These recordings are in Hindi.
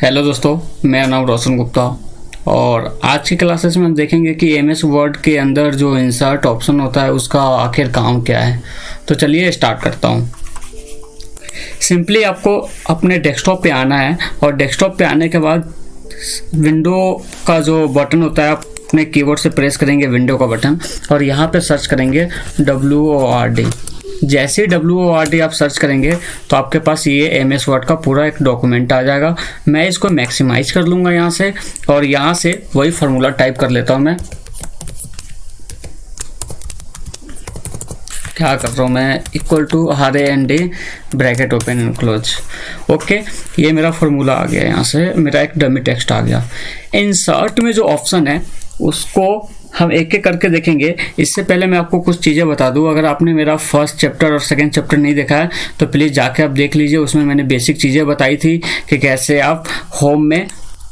हेलो दोस्तों, मेरा नाम रोशन गुप्ता और आज की क्लासेस में हम देखेंगे कि एमएस वर्ड के अंदर जो इंसर्ट ऑप्शन होता है उसका आखिर काम क्या है। तो चलिए स्टार्ट करता हूँ। सिंपली आपको अपने डेस्कटॉप पे आना है और डेस्कटॉप पे आने के बाद विंडो का जो बटन होता है आप अपने कीबोर्ड से प्रेस करेंगे विंडो का बटन और यहाँ पे सर्च करेंगे WORD। जैसे ही WORD आप सर्च करेंगे तो आपके पास ये एमएस वर्ड का पूरा एक डॉक्यूमेंट आ जाएगा। मैं इसको मैक्सिमाइज कर लूँगा यहाँ से और यहाँ से वही फार्मूला टाइप कर लेता हूँ। मैं क्या कर रहा हूँ, मैं =RAND bracket open and close. Okay, ये मेरा फार्मूला आ गया। यहाँ से मेरा एक डमी टेक्स्ट आ गया। इंसर्ट में जो ऑप्शन है उसको हम एक एक करके देखेंगे। इससे पहले मैं आपको कुछ चीज़ें बता दूं। अगर आपने मेरा फर्स्ट चैप्टर और सेकंड चैप्टर नहीं देखा है तो प्लीज़ जाके आप देख लीजिए। उसमें मैंने बेसिक चीज़ें बताई थी कि कैसे आप होम में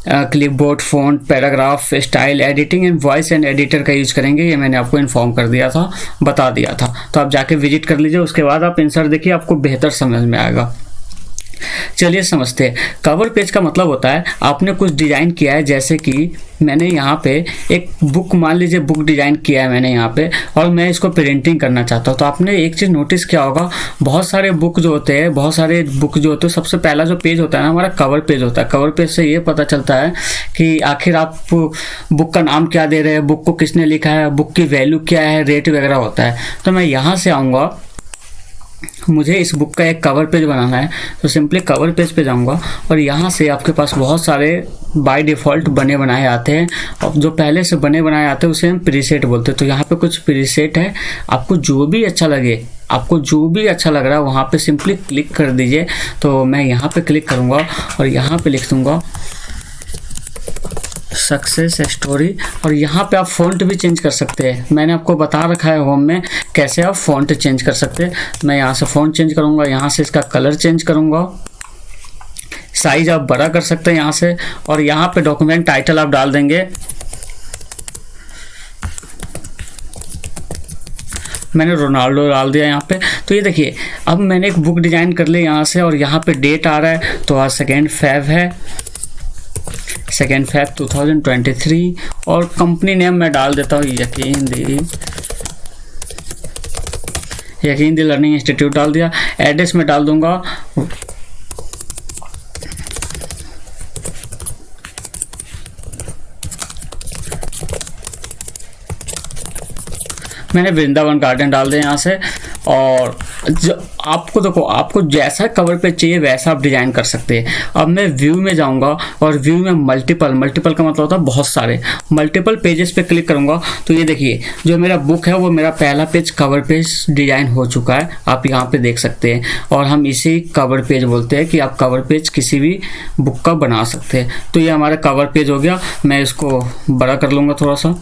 clipboard, font, paragraph, style editing and voice and editor का यूज़ करेंगे। ये मैंने आपको इन्फॉर्म कर दिया था, बता दिया था। तो आप जाके विजिट कर लीजिए। उसके बाद आप इंसर्ट देखिए, आपको बेहतर समझ में आएगा। चलिए समझते हैं। कवर पेज का मतलब होता है आपने कुछ डिज़ाइन किया है। जैसे कि मैंने यहाँ पे एक बुक, मान लीजिए बुक डिज़ाइन किया है मैंने यहाँ पे और मैं इसको प्रिंटिंग करना चाहता हूँ। तो आपने एक चीज़ नोटिस किया होगा, बहुत सारे बुक जो होते हैं सबसे पहला जो पेज होता है ना, हमारा कवर पेज होता है। कवर पेज से ये पता चलता है कि आखिर आप बुक का नाम क्या दे रहे हैं, बुक को किसने लिखा है, बुक की वैल्यू क्या है, रेट वगैरह होता है। तो मैं यहाँ से आऊँगा, मुझे इस बुक का एक कवर पेज बनाना है तो सिंपली कवर पेज पे जाऊंगा और यहाँ से आपके पास बहुत सारे बाय डिफ़ॉल्ट बने बनाए आते हैं। और जो पहले से बने बनाए आते हैं उसे हम प्रीसेट बोलते हैं। तो यहाँ पे कुछ प्रीसेट है, आपको जो भी अच्छा लगे, आपको जो भी अच्छा लग रहा है वहाँ पे सिंपली क्लिक कर दीजिए। तो मैं यहाँ पे क्लिक करूँगा और यहाँ पे लिख दूँगा सक्सेस स्टोरी। और यहाँ पे आप फ़ॉन्ट भी चेंज कर सकते हैं। मैंने आपको बता रखा है होम में कैसे आप फ़ॉन्ट चेंज कर सकते हैं। मैं यहाँ से फ़ॉन्ट चेंज करूँगा, यहाँ से इसका कलर चेंज करूँगा, साइज आप बड़ा कर सकते हैं यहाँ से। और यहाँ पे डॉक्यूमेंट टाइटल आप डाल देंगे। मैंने रोनाल्डो डाल दिया यहाँ पे। तो ये देखिए, अब मैंने एक बुक डिज़ाइन कर ली यहाँ से और यहाँ पे डेट आ रहा है तो आज 2 Feb है, 2 Feb 2023। और कंपनी नेम मैं डाल देता हूँ यकीन दी लर्निंग इंस्टीट्यूट डाल दिया। एड्रेस में डाल दूंगा मैंने वृंदावन गार्डन डाल दिया यहाँ से। और जो आपको देखो, आपको जैसा कवर पेज चाहिए वैसा आप डिज़ाइन कर सकते हैं। अब मैं व्यू में जाऊंगा और व्यू में मल्टीपल का मतलब होता है बहुत सारे मल्टीपल पेजेस पे क्लिक करूंगा। तो ये देखिए, जो मेरा बुक है वो मेरा पहला पेज कवर पेज डिज़ाइन हो चुका है, आप यहाँ पे देख सकते हैं। और हम इसी कवर पेज बोलते हैं कि आप कवर पेज किसी भी बुक का बना सकते हैं। तो ये हमारा कवर पेज हो गया। मैं इसको बड़ा कर लूँगा थोड़ा सा।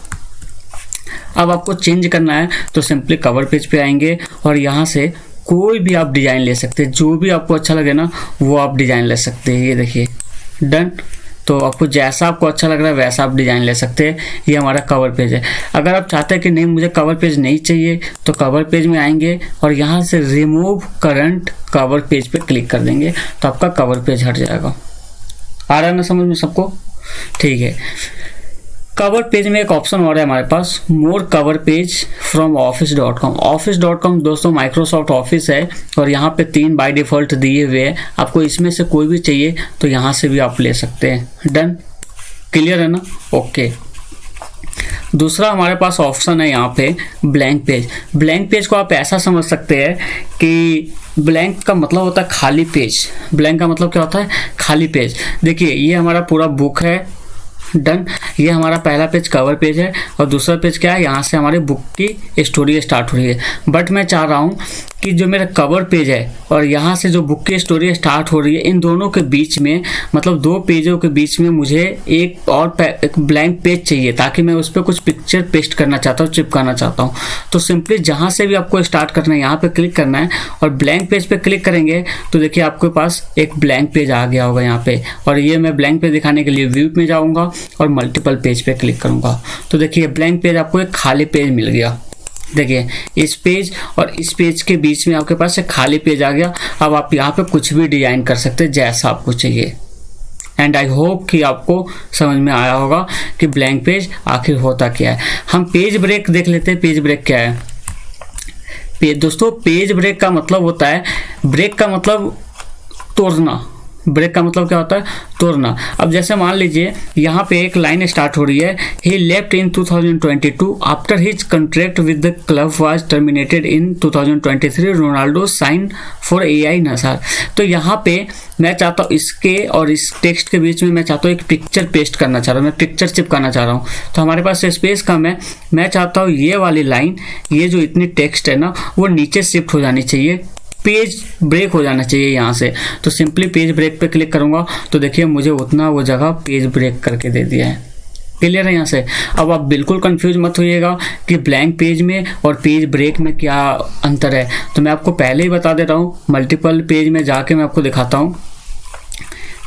अब आपको चेंज करना है तो सिंपली कवर पेज पे आएंगे और यहाँ से कोई भी आप डिज़ाइन ले सकते हैं। जो भी आपको अच्छा लगे ना वो आप डिज़ाइन ले सकते हैं। ये देखिए, डन। तो आपको जैसा आपको अच्छा लग रहा है वैसा आप डिज़ाइन ले सकते हैं। ये हमारा कवर पेज है। अगर आप चाहते हैं कि नहीं मुझे कवर पेज नहीं चाहिए तो कवर पेज में आएंगे और यहाँ से रिमूव करंट कवर पेज पे क्लिक कर देंगे तो आपका कवर पेज हट जाएगा। आ रहा है ना समझ में सबको? ठीक है। कवर पेज में एक ऑप्शन और है हमारे पास, more cover page from office.com। office.com दोस्तों माइक्रोसॉफ्ट ऑफिस है और यहाँ पे 3 बाय डिफ़ॉल्ट दिए हुए हैं। आपको इसमें से कोई भी चाहिए तो यहाँ से भी आप ले सकते हैं। डन, क्लियर है ना? ओके। दूसरा हमारे पास ऑप्शन है यहाँ पे ब्लैंक पेज। ब्लैंक पेज को आप ऐसा समझ सकते हैं कि ब्लैंक का मतलब होता है खाली पेज। ब्लैंक का मतलब क्या होता है? खाली पेज। देखिए, ये हमारा पूरा बुक है। डन। ये हमारा पहला पेज कवर पेज है और दूसरा पेज क्या है, यहाँ से हमारी बुक की स्टोरी स्टार्ट हो रही है। बट मैं चाह रहा हूँ कि जो मेरा कवर पेज है और यहाँ से जो बुक की स्टोरी स्टार्ट हो रही है, इन दोनों के बीच में, मतलब 2 पेजों के बीच में मुझे एक ब्लैंक पेज चाहिए ताकि मैं उस पर कुछ पिक्चर पेस्ट करना चाहता हूँ, चिपकाना चाहता हूँ। तो सिंपली जहाँ से भी आपको स्टार्ट करना है यहाँ पे क्लिक करना है और ब्लैंक पेज पे क्लिक करेंगे तो देखिए आपके पास एक ब्लैंक पेज आ गया होगा यहाँ पे। और ये मैं ब्लैंक पेज दिखाने के लिए व्यू में जाऊँगा और मल्टीपल पेज पे क्लिक करूँगा तो देखिए ब्लैंक पेज, आपको एक खाली पेज मिल गया। देखिए इस पेज और इस पेज के बीच में आपके पास एक खाली पेज आ गया। अब आप यहाँ पे कुछ भी डिजाइन कर सकते हैं जैसा आपको चाहिए। एंड आई होप कि आपको समझ में आया होगा कि ब्लैंक पेज आखिर होता क्या है। हम पेज ब्रेक देख लेते हैं। पेज ब्रेक क्या है? दोस्तों पेज ब्रेक का मतलब होता है, ब्रेक का मतलब तोड़ना। ब्रेक का मतलब क्या होता है? तोड़ना। अब जैसे मान लीजिए यहाँ पे एक लाइन स्टार्ट हो रही है, ही left in 2022 after his contract with the club was terminated in 2023 Ronaldo sign for AI Nassr. तो यहाँ पे मैं चाहता हूँ इसके और इस टेक्स्ट के बीच में मैं चाहता हूँ एक पिक्चर पेस्ट करना चाह रहा हूँ, मैं पिक्चर चिपकाना चाह रहा हूँ। तो हमारे पास स्पेस कम है, मैं चाहता हूँ ये वाली लाइन, ये जो इतनी टेक्स्ट है ना, वो नीचे शिफ्ट हो जानी चाहिए, पेज ब्रेक हो जाना चाहिए यहाँ से। तो सिंपली पेज ब्रेक पे क्लिक करूँगा तो देखिए मुझे उतना वो जगह पेज ब्रेक करके दे दिया है। क्लियर है यहाँ से? अब आप बिल्कुल कंफ्यूज मत होइएगा कि ब्लैंक पेज में और पेज ब्रेक में क्या अंतर है। तो मैं आपको पहले ही बता दे रहा हूँ, मल्टीपल पेज में जाके मैं आपको दिखाता हूँ।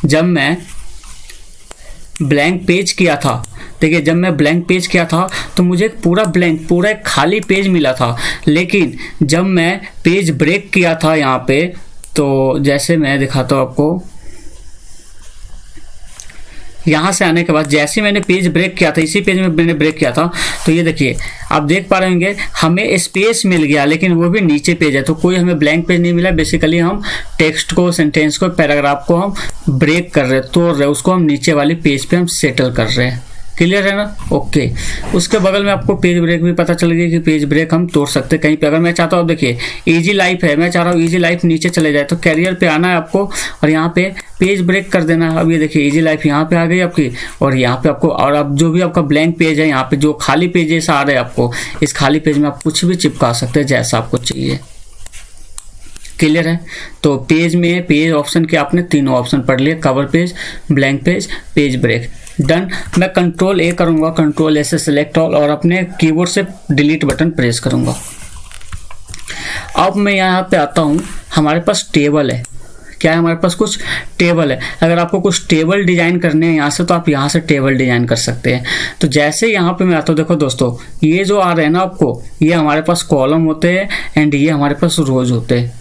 जब मैं ब्लैंक पेज किया था, देखिए जब मैं ब्लैंक पेज किया था तो मुझे पूरा ब्लैंक, पूरा एक खाली पेज मिला था। लेकिन जब मैं पेज ब्रेक किया था यहाँ पे, तो जैसे मैं दिखाता हूँ आपको, यहाँ से आने के बाद जैसे मैंने पेज ब्रेक किया था, इसी पेज में मैंने ब्रेक किया था, तो ये देखिए आप देख पा रहे होंगे हमें स्पेस मिल गया, लेकिन वो भी नीचे पेज है। तो कोई हमें ब्लैंक पेज नहीं मिला। बेसिकली हम टेक्स्ट को, सेंटेंस को, पैराग्राफ को हम ब्रेक कर रहे हैं, तोड़ रहे हैं, उसको हम नीचे वाले पेज पे हम सेटल कर रहे हैं। क्लियर है ना? ओके। उसके बगल में आपको पेज ब्रेक भी पता चल गया कि पेज ब्रेक हम तोड़ सकते हैं कहीं पे। अगर मैं चाहता हूँ, देखिए इजी लाइफ है, मैं चाह रहा हूँ इजी लाइफ नीचे चले जाए, तो कैरियर पे आना है आपको और यहाँ पे पेज ब्रेक कर देना है। अब ये देखिए इजी लाइफ यहाँ पे आ गई आपकी, और यहाँ पे आपको, और अब जो भी आपका ब्लैंक पेज है, यहाँ पे जो खाली पेजेस आ रहे हैं आपको, इस खाली पेज में आप कुछ भी चिपका सकते हैं जैसा आपको चाहिए। क्लियर है? तो पेज में पेज ऑप्शन के आपने तीनों ऑप्शन पढ़ लिए, cover page, blank page, page break. Done. मैं कंट्रोल A करूंगा, कंट्रोल A से सिलेक्ट ऑल, और अपने कीबोर्ड से डिलीट बटन प्रेस करूंगा। अब मैं यहाँ पे आता हूँ, हमारे पास टेबल है। क्या है? हमारे पास कुछ टेबल है। अगर आपको कुछ टेबल डिजाइन करने हैं यहाँ से, तो आप यहाँ से टेबल डिजाइन कर सकते हैं। तो जैसे यहाँ पे मैं आता हूँ, देखो दोस्तों ये जो आ रहे हैं ना आपको, ये हमारे पास कॉलम होते हैं एंड ये हमारे पास रोज होते हैं।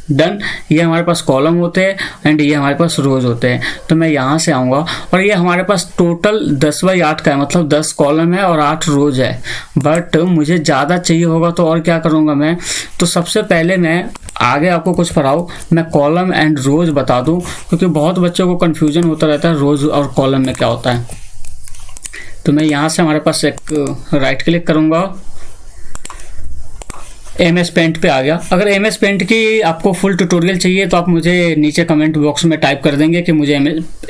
डन। ये हमारे पास कॉलम होते हैं एंड ये हमारे पास रोज होते हैं। तो मैं यहाँ से आऊँगा और ये हमारे पास टोटल 10x8 का है, मतलब 10 कॉलम है और 8 रोज है। बट मुझे ज़्यादा चाहिए होगा तो और क्या करूँगा मैं, तो सबसे पहले मैं आगे आपको कुछ पढ़ाऊँ, मैं कॉलम एंड रोज बता दूँ, क्योंकि बहुत बच्चों को कन्फ्यूजन होता रहता है रोज और कॉलम में क्या होता है। तो मैं यहाँ से हमारे पास एक राइट क्लिक करूँगा, MS पेंट पे आ गया। अगर MS पेंट की आपको फुल ट्यूटोरियल चाहिए तो आप मुझे नीचे कमेंट बॉक्स में टाइप कर देंगे कि मुझे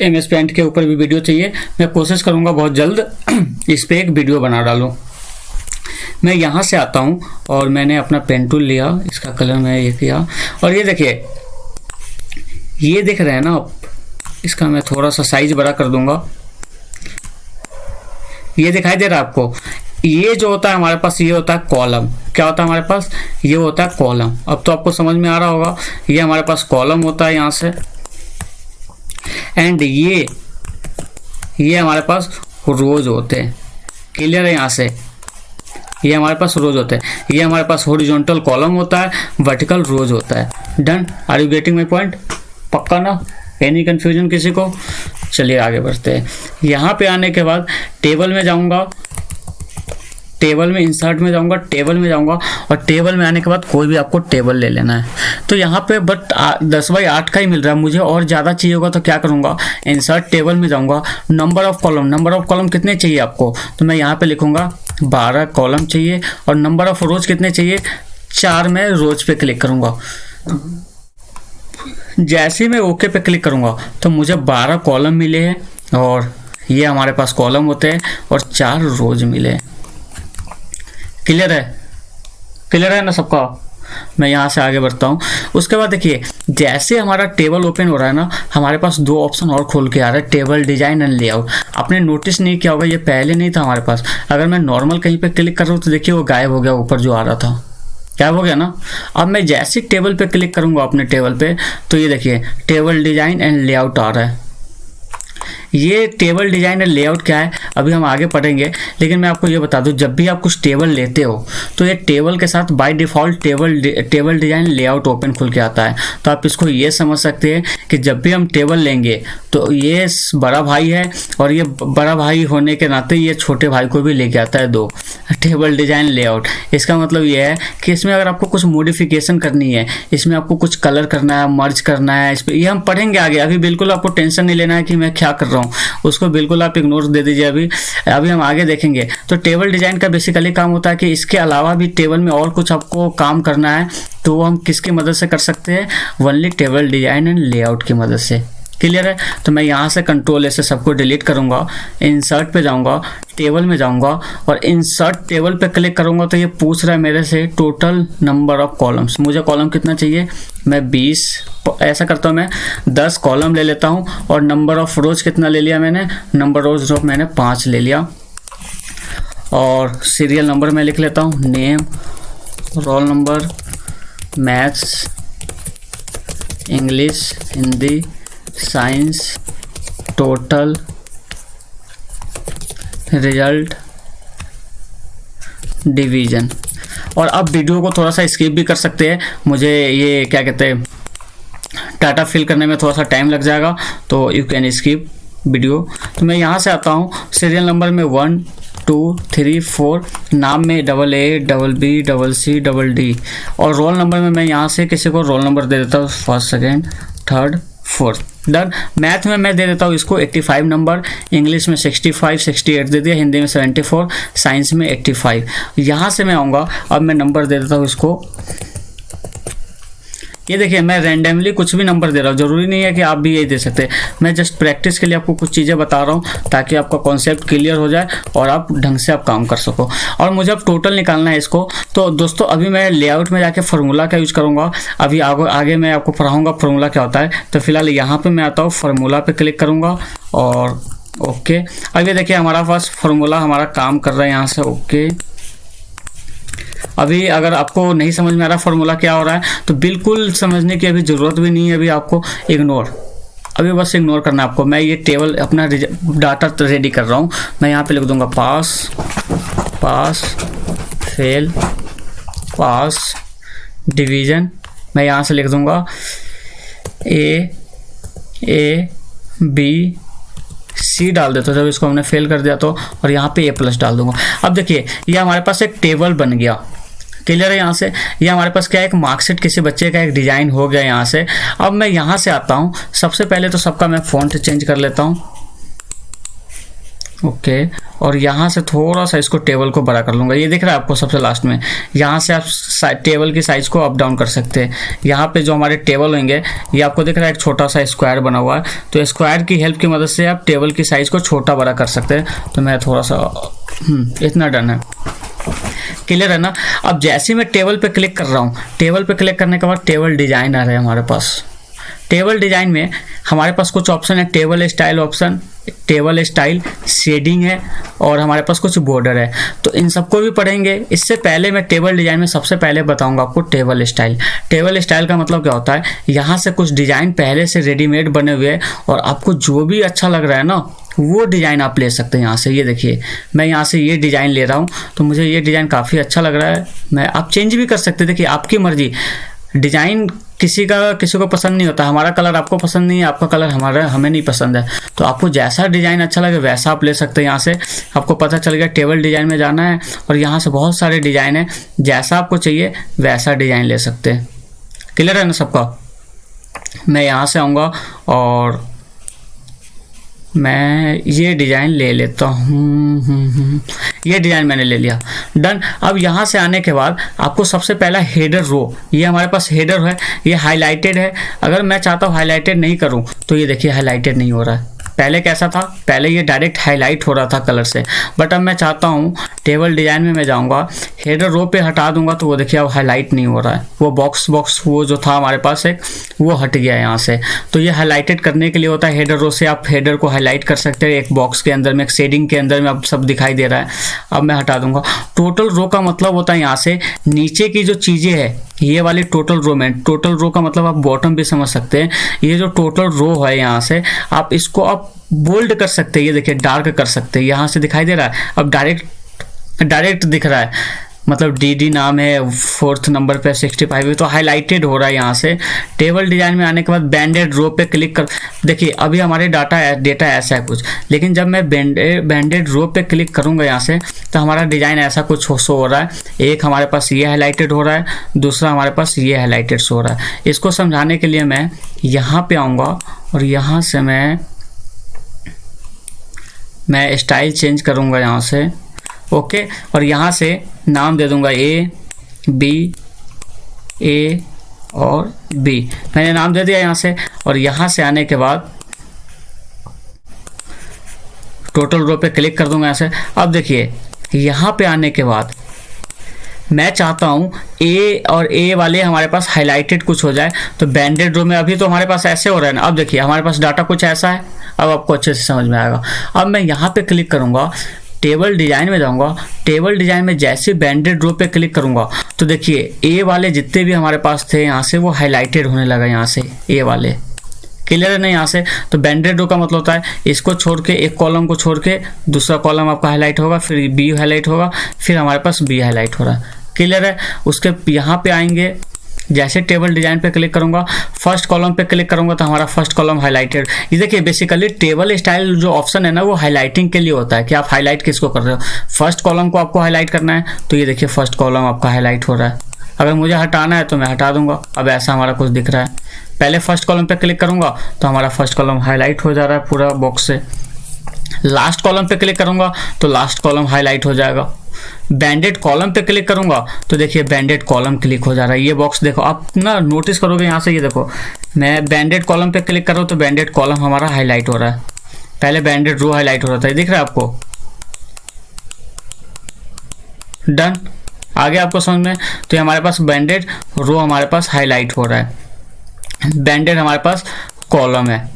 MS पेंट के ऊपर भी वीडियो चाहिए। मैं कोशिश करूँगा बहुत जल्द इस पे एक वीडियो बना डालूँ। मैं यहाँ से आता हूँ और मैंने अपना पेन टूल लिया, इसका कलर मैं ये किया, और ये देखिए ये दिख रहे हैं ना आप, इसका मैं थोड़ा सा साइज बड़ा कर दूंगा। ये दिखाई दे रहा है आपको? ये जो होता है हमारे पास, ये होता है कॉलम। क्या होता है हमारे पास? ये होता है कॉलम। अब तो आपको समझ में आ रहा होगा, ये हमारे पास कॉलम होता है यहाँ से, एंड ये हमारे पास रोज होते हैं। क्लियर है? यहाँ से ये हमारे पास रोज होते हैं, ये हमारे पास हॉरिजॉन्टल कॉलम होता है, वर्टिकल रोज होता है। Done. Are you getting my point? पक्का ना? एनी कंफ्यूजन किसी को? चलिए आगे बढ़ते हैं। यहाँ पे आने के बाद टेबल में जाऊँगा, टेबल में इंसर्ट में जाऊंगा, टेबल में जाऊंगा, और टेबल में आने के बाद कोई भी आपको टेबल ले लेना है। तो यहाँ पे बट 10x8 का ही मिल रहा है, मुझे और ज़्यादा चाहिए होगा तो क्या करूँगा, इंसर्ट टेबल में जाऊँगा, number of column, number of column कितने चाहिए आपको, तो मैं यहाँ पे लिखूँगा 12 कॉलम चाहिए, और नंबर ऑफ रोज कितने चाहिए, 4 में रोज पे क्लिक करूँगा। जैसे ही मैं ओके पे क्लिक करूँगा तो मुझे 12 कॉलम मिले हैं, और ये हमारे पास कॉलम होते हैं, और 4 रोज मिले हैं। क्लियर है? क्लियर है ना सबका? मैं यहाँ से आगे बढ़ता हूँ। उसके बाद देखिए जैसे हमारा टेबल ओपन हो रहा है ना, हमारे पास 2 ऑप्शन और खोल के आ रहा है, टेबल डिजाइन एंड लेआउट। आपने नोटिस नहीं किया होगा, ये पहले नहीं था हमारे पास। अगर मैं नॉर्मल कहीं पे क्लिक कर रहा हूँ तो देखिए वो गायब हो गया, ऊपर जो आ रहा था गायब हो गया ना। अब मैं जैसे टेबल पे क्लिक करूँगा अपने टेबल पे, तो ये देखिए टेबल डिजाइन एंड लेआउट आ रहा है। ये टेबल डिजाइन और लेआउट क्या है अभी हम आगे पढ़ेंगे, लेकिन मैं आपको ये बता दूं, जब भी आप कुछ टेबल लेते हो तो ये टेबल के साथ by default table design layout open खुल के आता है। तो आप इसको ये समझ सकते हैं कि जब भी हम टेबल लेंगे तो ये बड़ा भाई है, और ये बड़ा भाई होने के नाते ये छोटे भाई को भी लेके आता है 2 टेबल डिजाइन लेआउट। इसका मतलब ये है कि इसमें अगर आपको कुछ मॉडिफिकेशन करनी है, इसमें आपको कुछ कलर करना है, मर्ज करना है, इस पर ये हम पढ़ेंगे आगे। अभी बिल्कुल आपको टेंशन नहीं लेना है कि मैं क्या कर रहा हूँ, उसको बिल्कुल आप इग्नोर दे दीजिए। अभी हम आगे देखेंगे। तो टेबल डिजाइन का बेसिकली काम होता है कि इसके अलावा भी टेबल में और कुछ आपको काम करना है तो वो हम किसकी मदद से कर सकते हैं, only table design and layout की मदद से। क्लियर है? तो मैं यहाँ से कंट्रोल से सबको डिलीट करूँगा, इंसर्ट पे जाऊँगा, टेबल में जाऊँगा और इंसर्ट टेबल पे क्लिक करूँगा तो ये पूछ रहा है मेरे से टोटल नंबर ऑफ कॉलम्स। मुझे कॉलम कितना चाहिए, मैं 20, ऐसा करता हूँ मैं 10 कॉलम ले लेता हूँ। और नंबर ऑफ रोज कितना ले लिया मैंने, नंबर ऑफ रोज मैंने 5 ले लिया। और सीरियल नंबर मैं लिख लेता हूँ, name, roll number, maths, English, Hindi, science, total, result, division. और अब वीडियो को थोड़ा सा स्किप भी कर सकते हैं, मुझे ये क्या कहते हैं डाटा फिल करने में थोड़ा सा टाइम लग जाएगा, तो यू कैन स्किप वीडियो। तो मैं यहाँ से आता हूँ, सीरियल नंबर में 1 2 3 4, नाम में AA, BB, CC, D, और रोल नंबर में मैं यहाँ से किसी को रोल नंबर दे देता हूँ 1st, 2nd, 3rd, 4th। Done. Math में मैं दे देता हूँ इसको 85 नंबर, इंग्लिश में 65, 68 दे दिया, हिंदी में 74, साइंस में 85। यहाँ से मैं आऊँगा, अब मैं नंबर दे देता हूँ इसको, ये देखिए मैं रैंडमली कुछ भी नंबर दे रहा हूँ, ज़रूरी नहीं है कि आप भी यही दे सकते हैं। मैं जस्ट प्रैक्टिस के लिए आपको कुछ चीज़ें बता रहा हूँ ताकि आपका कॉन्सेप्ट क्लियर हो जाए और आप ढंग से आप काम कर सको। और मुझे अब टोटल निकालना है इसको। तो दोस्तों अभी मैं लेआउट में जाके फार्मूला का यूज़ करूँगा, अभी आगे मैं आपको पढ़ाऊँगा फार्मूला क्या होता है। तो फिलहाल यहाँ पर मैं आता हूँ, फार्मूला पर क्लिक करूँगा और ओके। अब ये देखिए हमारा पास फार्मूला हमारा काम कर रहा है यहाँ से, ओके। अभी अगर आपको नहीं समझ में आ रहा फार्मूला क्या हो रहा है तो बिल्कुल समझने की अभी ज़रूरत भी नहीं है, अभी आपको अभी बस इग्नोर करना है आपको। मैं ये टेबल अपना डाटा रेडी कर रहा हूँ, मैं यहाँ पे लिख दूंगा पास, फेल, पास, डिवीज़न। मैं यहाँ से लिख दूंगा A B C डाल देता हूँ, जब इसको हमने फेल कर दिया तो, और यहाँ पे A+ डाल दूंगा। अब देखिए ये हमारे पास एक टेबल बन गया, क्लियर है। यहाँ से ये हमारे पास क्या है, एक मार्कशीट किसी बच्चे का एक डिज़ाइन हो गया यहाँ से। अब मैं यहाँ से आता हूँ, सबसे पहले तो सबका मैं फ़ॉन्ट चेंज कर लेता हूँ, ओके। और यहाँ से थोड़ा सा इसको टेबल को बड़ा कर लूँगा, ये दिख रहा है आपको सबसे लास्ट में। यहाँ से आप टेबल की साइज़ को अप डाउन कर सकते हैं। यहाँ पे जो हमारे टेबल होंगे ये आपको दिख रहा है एक छोटा सा स्क्वायर बना हुआ है, तो स्क्वायर की हेल्प की मदद से आप टेबल की साइज़ को छोटा बड़ा कर सकते हैं। तो मैं थोड़ा सा इतना डन है, क्लियर है ना। अब जैसे ही मैं टेबल पे क्लिक कर रहा हूँ, टेबल पे क्लिक करने के बाद टेबल डिज़ाइन आ रहा है हमारे पास। टेबल डिज़ाइन में हमारे पास कुछ ऑप्शन है, table style option, table style, shading है, और हमारे पास कुछ बॉर्डर है। तो इन सबको भी पढ़ेंगे। इससे पहले मैं टेबल डिज़ाइन में सबसे पहले बताऊंगा आपको टेबल स्टाइल। टेबल स्टाइल का मतलब क्या होता है, यहाँ से कुछ डिज़ाइन पहले से रेडीमेड बने हुए हैं और आपको जो भी अच्छा लग रहा है ना वो डिज़ाइन आप ले सकते हैं यहाँ से। ये देखिए मैं यहाँ से ये डिज़ाइन ले रहा हूँ, तो मुझे ये डिज़ाइन काफ़ी अच्छा लग रहा है। आप चेंज भी कर सकते हैं, देखिए आपकी मर्जी। डिज़ाइन किसी को पसंद नहीं होता, हमारा कलर आपको पसंद नहीं है, आपका कलर हमें नहीं पसंद है, तो आपको जैसा डिज़ाइन अच्छा लगे वैसा आप ले सकते हैं। यहाँ से आपको पता चल गया टेबल डिज़ाइन में जाना है और यहाँ से बहुत सारे डिज़ाइन है, जैसा आपको चाहिए वैसा डिज़ाइन ले सकते हैं। क्लियर है ना सबका। मैं यहाँ से आऊँगा और मैं ये डिज़ाइन ले लेता हूँ, ये डिज़ाइन मैंने ले लिया, डन। अब यहाँ से आने के बाद आपको सबसे पहला हेडर रो, ये हमारे पास हेडर है, ये हाईलाइटेड है। अगर मैं चाहता हूँ हाईलाइटेड नहीं करूँ तो ये देखिए हाईलाइटेड नहीं हो रहा है। पहले कैसा था, पहले ये डायरेक्ट हाईलाइट हो रहा था कलर से, बट अब मैं चाहता हूँ टेबल डिज़ाइन में मैं जाऊँगा, हेडर रो पे हटा दूंगा तो वो देखिए अब हाईलाइट नहीं हो रहा है। वो बॉक्स वो जो था हमारे पास एक, वो हट गया है यहाँ से। तो ये हाईलाइटेड करने के लिए होता है हेडर रो से, आप हेडर को हाईलाइट कर सकते हैं एक बॉक्स के अंदर में, एक शेडिंग के अंदर में अब सब दिखाई दे रहा है। अब मैं हटा दूंगा। टोटल रो का मतलब होता है यहाँ से नीचे की जो चीज़ें हैं ये वाली टोटल रो में, टोटल रो का मतलब आप बॉटम भी समझ सकते हैं। ये जो टोटल रो है यहाँ से आप इसको आप बोल्ड कर सकते हैं, ये देखिए डार्क कर सकते हैं, यहाँ से दिखाई दे रहा है, अब डायरेक्ट दिख रहा है, मतलब डी नाम है, 4th नंबर पे 65 है, तो हाईलाइटेड हो रहा है यहाँ से। टेबल डिजाइन में आने के बाद बैंडेड रो पे क्लिक कर, देखिए अभी हमारे डेटा ऐसा है कुछ, लेकिन जब मैं बैंडेड रो पे क्लिक करूँगा यहाँ से तो हमारा डिजाइन ऐसा कुछ शो हो रहा है। एक हमारे पास ये हाईलाइटेड हो रहा है, दूसरा हमारे पास ये हाईलाइटेड शो हो रहा है। इसको समझाने के लिए मैं यहाँ पे आऊँगा और यहाँ से मैं स्टाइल चेंज करूँगा यहाँ से, ओके, और यहाँ से नाम दे दूंगा A और B, मैंने नाम दे दिया यहाँ से। और यहाँ से आने के बाद टोटल रो पे क्लिक कर दूंगा यहाँ से। अब देखिए यहाँ पे आने के बाद मैं चाहता हूँ A और A वाले हमारे पास हाईलाइटेड कुछ हो जाए, तो बैंडेड रो में अभी तो हमारे पास ऐसे हो रहा है ना। अब देखिए हमारे पास डाटा कुछ ऐसा है, अब आपको अच्छे से समझ में आएगा। अब मैं यहाँ पे क्लिक करूँगा, टेबल डिजाइन में जाऊंगा, टेबल डिजाइन में जैसे बैंडेड रो पे क्लिक करूंगा तो देखिए ए वाले जितने भी हमारे पास थे यहाँ से वो हाईलाइटेड होने लगा, यहाँ से ए वाले क्लियर है ना। यहाँ से तो बैंडेड रो का मतलब होता है इसको छोड़ के, एक कॉलम को छोड़ के दूसरा कॉलम आपका हाईलाइट होगा, फिर बी हाईलाइट होगा, फिर हमारे पास बी हाईलाइट हो रहा है, क्लियर है। उसके यहाँ पे आएंगे, जैसे टेबल डिजाइन पे क्लिक करूंगा, फर्स्ट कॉलम पे क्लिक करूंगा तो हमारा फर्स्ट कॉलम हाईलाइटेड। ये देखिए बेसिकली टेबल स्टाइल जो ऑप्शन है ना वो हाईलाइटिंग के लिए होता है कि आप हाईलाइट किसको कर रहे हो। फर्स्ट कॉलम को आपको हाईलाइट करना है तो ये देखिए फर्स्ट कॉलम आपका हाईलाइट हो रहा है। अगर मुझे हटाना है तो मैं हटा दूंगा, अब ऐसा हमारा कुछ दिख रहा है। पहले फर्स्ट कॉलम पे क्लिक करूंगा तो हमारा फर्स्ट कॉलम हाईलाइट हो जा रहा है पूरा बॉक्स से। लास्ट कॉलम पे क्लिक करूंगा तो लास्ट कॉलम हाईलाइट हो जाएगा। बैंडेड कॉलम पे क्लिक करूंगा तो देखिए बैंडेड कॉलम क्लिक हो जा रहा है। ये बॉक्स देखो आप ना नोटिस करोगे यहाँ से, ये देखो मैं बैंडेड कॉलम पे क्लिक कर रहा हूँ तो बैंडेड कॉलम हमारा हाईलाइट हो रहा है। पहले बैंडेड रो हाईलाइट हो रहा था, ये दिख रहा है आपको। डन, आगे आपको समझ में। तो हमारे पास बैंडेड रो हमारे पास हाईलाइट हो रहा है, बैंडेड हमारे पास कॉलम है,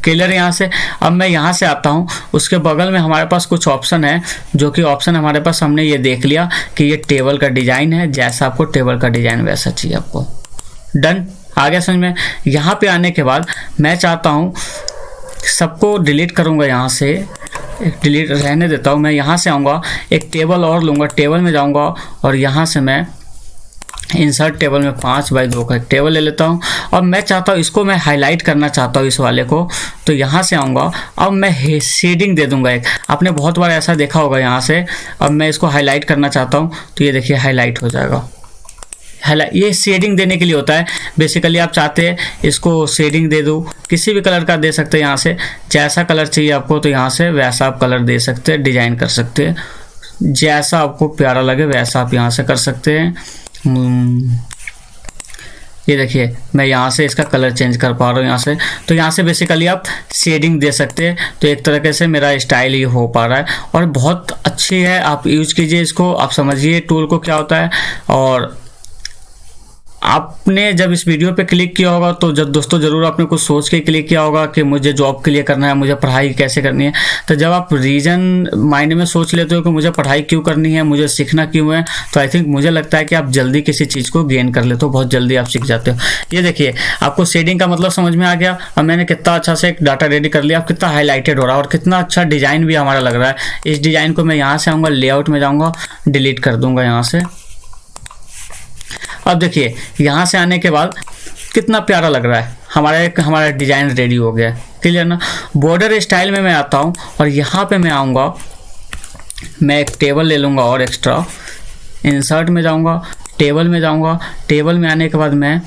क्लियर यहाँ से। अब मैं यहाँ से आता हूँ, उसके बगल में हमारे पास कुछ ऑप्शन है, जो कि ऑप्शन हमारे पास हमने ये देख लिया कि ये टेबल का डिजाइन है, जैसा आपको टेबल का डिजाइन वैसा चाहिए आपको। डन, आ गया समझ में। यहाँ पे आने के बाद मैं चाहता हूँ सबको डिलीट करूँगा, यहाँ से डिलीट रहने देता हूँ। मैं यहाँ से आऊँगा, एक टेबल और लूँगा, टेबल में जाऊँगा और यहाँ से मैं इंसर्ट टेबल में 5x2 का एक टेबल ले लेता हूँ। और मैं चाहता हूँ इसको मैं हाईलाइट करना चाहता हूँ इस वाले को, तो यहाँ से आऊँगा। अब मैं शेडिंग दे दूँगा एक, आपने बहुत बार ऐसा देखा होगा यहाँ से। अब मैं इसको हाईलाइट करना चाहता हूँ तो ये देखिए हाईलाइट हो जाएगा। ये शेडिंग देने के लिए होता है बेसिकली। आप चाहते हैं इसको शेडिंग दे दो, किसी भी कलर का दे सकते हैं, यहाँ से जैसा कलर चाहिए आपको तो यहाँ से वैसा आप कलर दे सकते हैं, डिजाइन कर सकते हैं, जैसा आपको प्यारा लगे वैसा आप यहाँ से कर सकते हैं। ये देखिए मैं यहाँ से इसका कलर चेंज कर पा रहा हूँ यहाँ से। तो यहाँ से बेसिकली आप शेडिंग दे सकते हैं। तो एक तरीके से मेरा स्टाइल ये हो पा रहा है और बहुत अच्छी है, आप यूज कीजिए इसको, आप समझिए टूल को क्या होता है। और आपने जब इस वीडियो पे क्लिक किया होगा तो जब दोस्तों ज़रूर आपने कुछ सोच के क्लिक किया होगा कि मुझे जॉब के लिए करना है, मुझे पढ़ाई कैसे करनी है। तो जब आप रीज़न माइंड में सोच लेते हो कि मुझे पढ़ाई क्यों करनी है, मुझे सीखना क्यों है, तो आई थिंक मुझे लगता है कि आप जल्दी किसी चीज़ को गेन कर लेते हो, बहुत जल्दी आप सीख जाते हो। ये देखिए आपको शेडिंग का मतलब समझ में आ गया। अब मैंने कितना अच्छा से एक डाटा रेडी कर लिया, अब कितना हाईलाइटेड हो रहा है और कितना अच्छा डिज़ाइन भी हमारा लग रहा है। इस डिज़ाइन को मैं यहाँ से आऊँगा, लेआउट में जाऊँगा, डिलीट कर दूँगा यहाँ से। अब देखिए यहाँ से आने के बाद कितना प्यारा लग रहा है, हमारा डिज़ाइन रेडी हो गया है, क्लियर ना। बॉर्डर स्टाइल में मैं आता हूँ और यहाँ पे मैं आऊँगा, मैं एक टेबल ले लूँगा और एक्स्ट्रा, इंसर्ट में जाऊँगा, टेबल में जाऊँगा, टेबल में आने के बाद मैं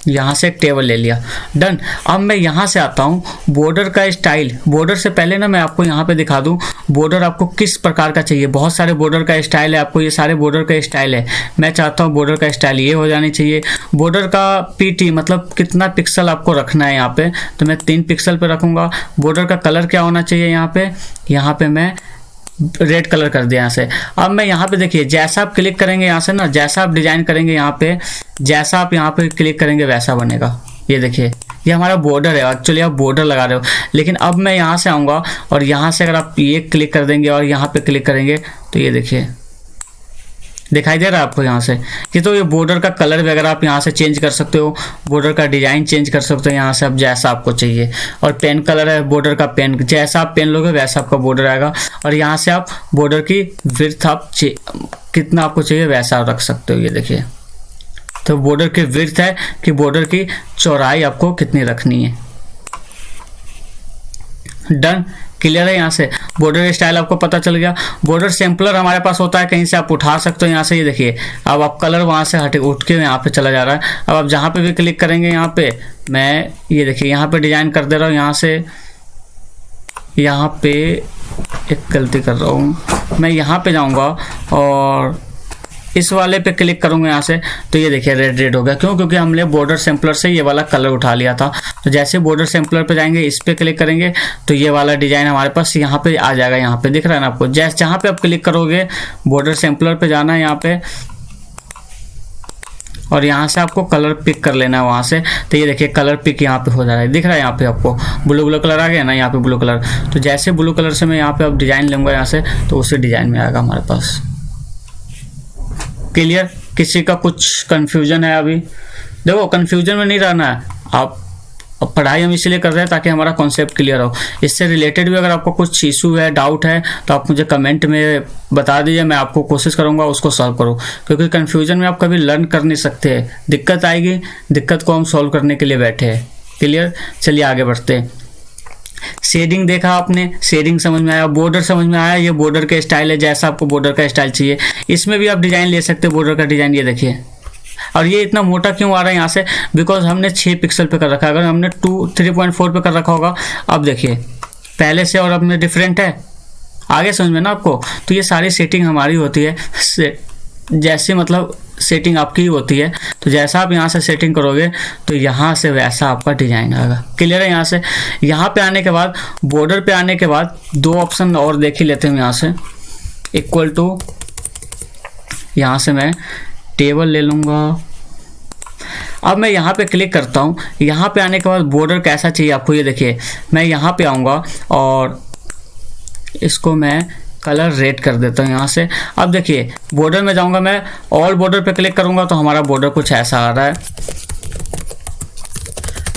यहाँ से एक टेबल ले लिया। डन। अब मैं यहाँ से आता हूँ बॉर्डर का स्टाइल। बॉर्डर से पहले ना मैं आपको यहाँ पे दिखा दूँ बॉर्डर आपको किस प्रकार का चाहिए। बहुत सारे बॉर्डर का स्टाइल है, आपको ये सारे बॉर्डर का स्टाइल है। मैं चाहता हूँ बॉर्डर का स्टाइल ये हो जानी चाहिए। बॉर्डर का पीटी मतलब कितना पिक्सल आपको रखना है यहाँ पे, तो मैं 3 पिक्सल पे रखूँगा। बॉर्डर का कलर क्या होना चाहिए यहाँ पे मैं रेड कलर कर दिया यहाँ से। अब मैं यहाँ पे देखिए जैसा आप क्लिक करेंगे यहाँ से ना, जैसा आप डिजाइन करेंगे यहाँ पे, जैसा आप यहाँ पे क्लिक करेंगे वैसा बनेगा। ये देखिए ये हमारा बॉर्डर है, एक्चुअली आप बॉर्डर लगा रहे हो। लेकिन अब मैं यहाँ से आऊँगा और यहाँ से अगर आप ये क्लिक कर देंगे और यहाँ पे क्लिक करेंगे तो ये देखिए दिखाई दे रहा है आपको यहाँ से। ये तो ये बॉर्डर का कलर वगैरह आप यहाँ से चेंज कर सकते हो, बॉर्डर का डिजाइन चेंज कर सकते हो यहाँ से आप जैसा आपको चाहिए। और पेन कलर है बॉर्डर का, पेन जैसा आप पेन लोगे वैसा आपका बॉर्डर आएगा। और यहाँ से आप बॉर्डर की विड्थ आप कितना आपको चाहिए वैसा रख सकते हो। ये देखिए, तो बॉर्डर की विड्थ है कि बॉर्डर की चौड़ाई आपको कितनी रखनी है। डन, क्लियर है। यहाँ से बॉर्डर स्टाइल आपको पता चल गया। बॉर्डर सैम्पलर हमारे पास होता है, कहीं से आप उठा सकते हो यहाँ से। ये देखिए, अब आप कलर वहाँ से उठ के यहाँ पे चला जा रहा है। अब आप जहाँ पे भी क्लिक करेंगे यहाँ पे, मैं ये देखिए यहाँ पे डिजाइन कर दे रहा हूँ। यहाँ से यहाँ पे एक गलती कर रहा हूँ, मैं यहाँ पे जाऊँगा और इस वाले पे क्लिक करूंगा यहाँ से, तो ये देखिए रेड रेड हो गया। क्यों? क्योंकि हमने बॉर्डर सैम्पलर से ये वाला कलर उठा लिया था। तो जैसे बॉर्डर सैम्पलर पे जाएंगे, इस पे क्लिक करेंगे तो ये वाला डिजाइन हमारे पास यहाँ पे आ जाएगा। यहाँ पे दिख रहा है ना आपको, जैसे जहाँ पे आप क्लिक करोगे बॉर्डर सैम्पलर पे जाना है यहाँ पे, और यहाँ से आपको कलर पिक कर लेना है वहाँ से। तो ये देखिए कलर पिक यहाँ पे हो जा रहा है, दिख रहा है यहाँ पे आपको ब्लू कलर आ गया ना, यहाँ पे ब्लू कलर। तो जैसे ब्लू कलर से मैं यहाँ पे अब डिजाइन लूँगा यहाँ से, तो उसी डिजाइन में आएगा हमारे पास। क्लियर? किसी का कुछ कंफ्यूजन है अभी? देखो कंफ्यूजन में नहीं रहना है, आप पढ़ाई हम इसलिए कर रहे हैं ताकि हमारा कॉन्सेप्ट क्लियर हो। इससे रिलेटेड भी अगर आपको कुछ इशू है, डाउट है, तो आप मुझे कमेंट में बता दीजिए, मैं आपको कोशिश करूंगा उसको सॉल्व करूं। क्योंकि कंफ्यूजन में आप कभी लर्न कर नहीं सकते, दिक्कत आएगी, दिक्कत को हम सॉल्व करने के लिए बैठे हैं। क्लियर? चलिए आगे बढ़ते हैं। शेडिंग देखा आपने, शेडिंग समझ में आया, बॉर्डर समझ में आया। ये बॉर्डर का स्टाइल है, जैसा आपको बॉर्डर का स्टाइल चाहिए इसमें भी आप डिजाइन ले सकते हो, बॉर्डर का डिजाइन। ये देखिए, और ये इतना मोटा क्यों आ रहा है यहाँ से? बिकॉज हमने 6 पिक्सल पे कर रखा है। अगर हमने 3.4 पे कर रखा होगा, अब देखिए पहले से और अब में डिफरेंट है। आगे समझ में ना आपको? तो ये सारी सेटिंग हमारी होती है, जैसे मतलब सेटिंग आपकी होती है। तो जैसा आप यहाँ से सेटिंग करोगे तो यहाँ से वैसा आपका डिजाइन आएगा। क्लियर है? यहाँ से यहाँ पे आने के बाद, बॉर्डर पे आने के बाद 2 ऑप्शन और देख ही लेते हैं यहाँ से। इक्वल टू, यहाँ से मैं टेबल ले लूँगा। अब मैं यहाँ पे क्लिक करता हूँ। यहाँ पे आने के बाद बॉर्डर कैसा चाहिए आपको, ये देखिए मैं यहाँ पे आऊँगा और इसको मैं कलर रेड कर देता हूँ यहाँ से। अब देखिए बॉर्डर में जाऊँगा, मैं ऑल बॉर्डर पे क्लिक करूँगा तो हमारा बॉर्डर कुछ ऐसा आ रहा है।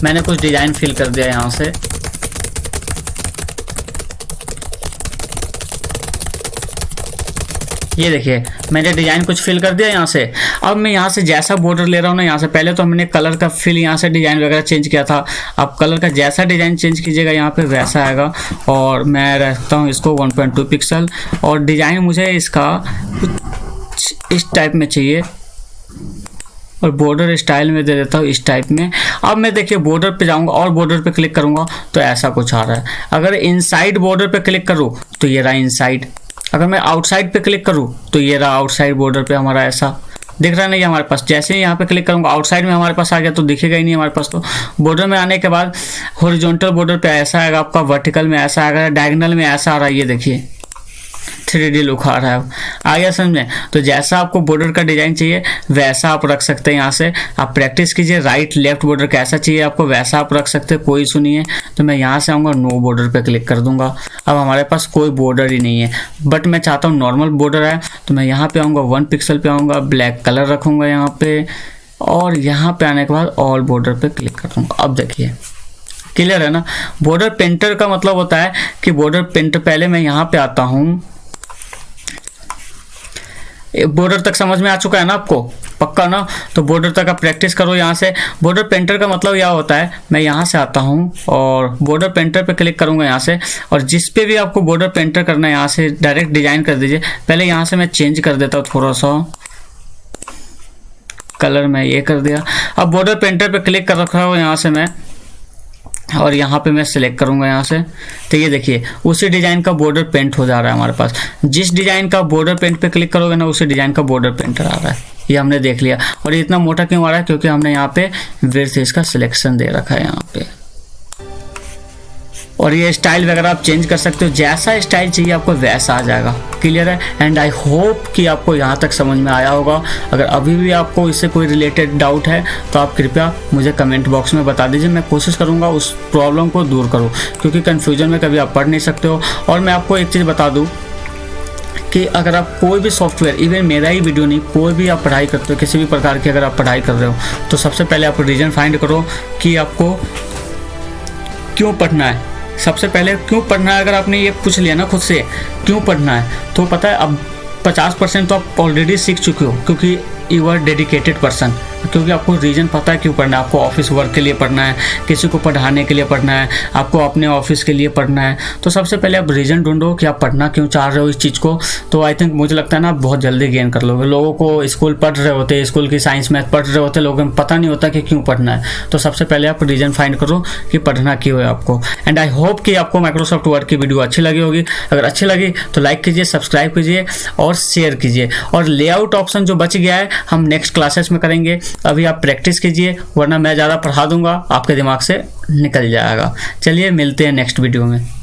मैंने कुछ डिज़ाइन फिल कर दिया यहाँ से। ये देखिए मैंने डिजाइन कुछ फिल कर दिया यहाँ से। अब मैं यहाँ से जैसा बॉर्डर ले रहा हूँ ना, यहाँ से पहले तो हमने कलर का फिल यहाँ से डिजाइन वगैरह चेंज किया था। अब कलर का जैसा डिजाइन चेंज कीजिएगा यहाँ पे वैसा आएगा। और मैं रखता हूँ इसको 1.2 पिक्सल, और डिजाइन मुझे इसका कुछ इस टाइप में चाहिए, और बॉर्डर स्टाइल में दे देता हूँ इस टाइप में। अब मैं देखिए बॉर्डर पे जाऊँगा और बॉर्डर पे क्लिक करूँगा तो ऐसा कुछ आ रहा है। अगर इनसाइड बॉर्डर पे क्लिक करूँ तो ये रहा इनसाइड। अगर मैं आउटसाइड पे क्लिक करूँ तो ये रहा आउटसाइड बॉर्डर पे हमारा ऐसा दिख रहा नहीं है हमारे पास। जैसे ही यहाँ पे क्लिक करूँगा आउटसाइड में हमारे पास आ गया, तो दिखेगा ही नहीं हमारे पास। तो बॉर्डर में आने के बाद हॉरिजॉन्टल बॉर्डर पे ऐसा आएगा आपका, वर्टिकल में ऐसा आएगा, डायगोनल में ऐसा आ रहा है। ये देखिए 3D लुक आ रहा है। अब आ गया समझ में? तो जैसा आपको बॉर्डर का डिजाइन चाहिए वैसा आप रख सकते हैं। यहाँ से आप प्रैक्टिस कीजिए, राइट लेफ्ट बॉर्डर कैसा चाहिए आपको वैसा आप रख सकते हैं, कोई इशू नहीं है। तो मैं यहाँ से आऊँगा, नो बॉर्डर पे क्लिक कर दूंगा। अब हमारे पास कोई बॉर्डर ही नहीं है, बट मैं चाहता हूँ नॉर्मल बॉर्डर है। तो मैं यहाँ पे आऊँगा, 1 पिक्सल पे आऊँगा, ब्लैक कलर रखूँगा यहाँ पे, और यहाँ पे आने के बाद ऑल बॉर्डर पे क्लिक कर दूँगा। अब देखिए क्लियर है ना? बॉर्डर पेंटर का मतलब होता है कि बॉर्डर पेंटर, पहले मैं यहाँ पे आता हूँ। बॉर्डर तक समझ में आ चुका है ना आपको? पक्का ना? तो बॉर्डर तक आप प्रैक्टिस करो यहाँ से। बॉर्डर पेंटर का मतलब यह होता है, मैं यहाँ से आता हूँ और बॉर्डर पेंटर पे क्लिक करूँगा यहाँ से, और जिस पे भी आपको बॉर्डर पेंटर करना है यहाँ से डायरेक्ट डिजाइन कर दीजिए। पहले यहाँ से मैं चेंज कर देता हूँ थोड़ा सा कलर, मैं ये कर दिया। अब बॉर्डर पेंटर पे क्लिक कर रखा हूँ यहाँ से मैं, और यहाँ पे मैं सिलेक्ट करूँगा यहाँ से। तो ये देखिए उसी डिज़ाइन का बॉर्डर पेंट हो जा रहा है हमारे पास। जिस डिज़ाइन का बॉर्डर पेंट पे क्लिक करोगे ना, उसी डिज़ाइन का बॉर्डर पेंटर आ रहा है। ये हमने देख लिया। और ये इतना मोटा क्यों आ रहा है? क्योंकि हमने यहाँ पे विड्थ इसका सिलेक्शन दे रखा है यहाँ पे। और ये स्टाइल वगैरह आप चेंज कर सकते हो, जैसा स्टाइल चाहिए आपको वैसा आ जाएगा। क्लियर है? एंड आई होप कि आपको यहाँ तक समझ में आया होगा। अगर अभी भी आपको इससे कोई रिलेटेड डाउट है तो आप कृपया मुझे कमेंट बॉक्स में बता दीजिए, मैं कोशिश करूँगा उस प्रॉब्लम को दूर करूँ, क्योंकि कन्फ्यूजन में कभी आप पढ़ नहीं सकते हो। और मैं आपको एक चीज़ बता दूँ कि अगर आप कोई भी सॉफ्टवेयर, इवन मेरा ही वीडियो नहीं, कोई भी आप पढ़ाई करते हो, किसी भी प्रकार की अगर आप पढ़ाई कर रहे हो, तो सबसे पहले आप रीज़न फाइंड करो कि आपको क्यों पढ़ना है। सबसे पहले क्यों पढ़ना है, अगर आपने ये पूछ लिया ना खुद से क्यों पढ़ना है, तो पता है अब 50% तो आप ऑलरेडी सीख चुके हो, क्योंकि यू आर डेडिकेटेड पर्सन, क्योंकि आपको रीज़न पता है क्यों पढ़ना है। आपको ऑफिस वर्क के लिए पढ़ना है, किसी को पढ़ाने के लिए पढ़ना है, आपको अपने ऑफिस के लिए पढ़ना है। तो सबसे पहले आप रीज़न ढूंढो कि आप पढ़ना क्यों चाह रहे हो इस चीज़ को। तो आई थिंक मुझे लगता है ना आप बहुत जल्दी गेन कर लोगे। लोगों को स्कूल पढ़ रहे होते, स्कूल की साइंस मैथ पढ़ रहे होते, लोगों को पता नहीं होता कि क्यों पढ़ना है। तो सबसे पहले आप रीज़न फाइंड करो कि पढ़ना क्यों है आपको। एंड आई होप कि आपको माइक्रोसॉफ्ट वर्ड की वीडियो अच्छी लगी होगी। अगर अच्छी लगी तो लाइक कीजिए, सब्सक्राइब कीजिए और शेयर कीजिए। और लेआउट ऑप्शन जो बच गया है हम नेक्स्ट क्लासेस में करेंगे, अभी आप प्रैक्टिस कीजिए, वरना मैं ज़्यादा पढ़ा दूंगा आपके दिमाग से निकल जाएगा। चलिए मिलते हैं नेक्स्ट वीडियो में।